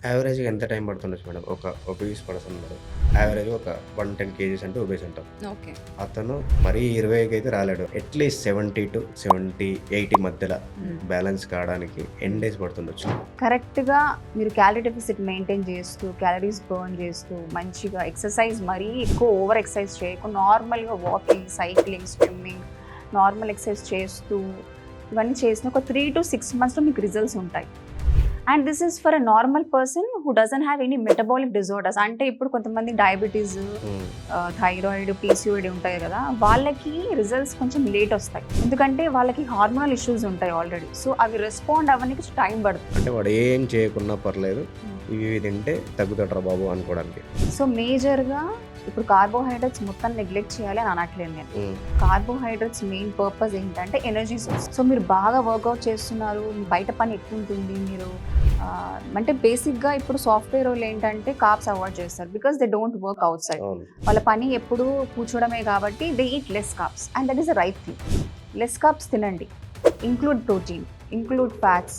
యావరేజ్‌గా ఎంత time పడుతుండొచ్చు madam? ఒక ఒబీస్ పర్సన్ ఉన్నాడు. యావరేజ్‌గా ఒక 110 కేజీస్ అంటే ఒబీస్ అంటాం. ఓకే. అతను మరీ 20కి అయితే రాలేడు. అట్‌లీస్ట్ 70 80 మధ్యల బ్యాలెన్స్ కావడానికి ఎన్ని డేస్ పడుతుండొచ్చు? కరెక్ట్‌గా మీరు క్యాలరీ డెఫిసిట్ మెయింటైన్ చేస్తూ, క్యాలరీస్ బర్న్ చేస్తూ, మంచిగా ఎక్సర్సైజ్ మరీ ఎక్కువ ఓవర్ ఎక్సర్సైజ్ చేయకుండా నార్మల్‌గా walking, cycling, swimming, normal exercise చేస్తూ ఇవన్నీ చేసిన ఒక 3 to 6 మంత్స్‌లో మీకు రిజల్ట్స్ ఉంటాయి. And this is for a normal person who doesn't have any metabolic disorders. అంటే ఇప్పుడు కొంతమంది డయాబెటీస్, హ్మ్. థైరాయిడ్, పీసీఓడి ఉంటాయి కదా, వాళ్ళకి రిజల్ట్స్ కొంచెం లేట్ వస్తాయి. ఎందుకంటే వాళ్ళకి హార్మోనల్ ఇష్యూస్ ఉంటాయి ఆల్రెడీ. సో అవి రెస్పాండ్ అవ్వడానికి టైం పడుతుంది. అంటే వాడు ఏం చేయకున్నా పర్లేదు. ఇవి తింటే తగ్గుతాడురా బాబు అనుకోవడానికి. సో మేజర్గా ఇప్పుడు కార్బోహైడ్రేట్స్ మొత్తం నెగ్లెక్ట్ చేయాలి అని అనట్లేదు నేను. హ్మ్. కార్బోహైడ్రేట్స్ మెయిన్ పర్పస్ ఏంటంటే ఎనర్జీ సోర్స్. సో మీరు బాగా వర్కౌట్ చేస్తున్నారు, బయట పని ఎక్కువ ఉంటుంది, మీరు అంటే బేసిక్గా ఇప్పుడు సాఫ్ట్వేర్ వాళ్ళు ఏంటంటే కార్బ్స్ అవాయిడ్ చేస్తారు because they don't work out side. అవును. వాళ్ళ పని ఎప్పుడు కూర్చోవడమే కాబట్టి they eat less carbs and that is the right thing. Less carbs తినండి, ఇంక్లూడ్ ప్రోటీన్, ఇంక్లూడ్ ఫ్యాట్స్,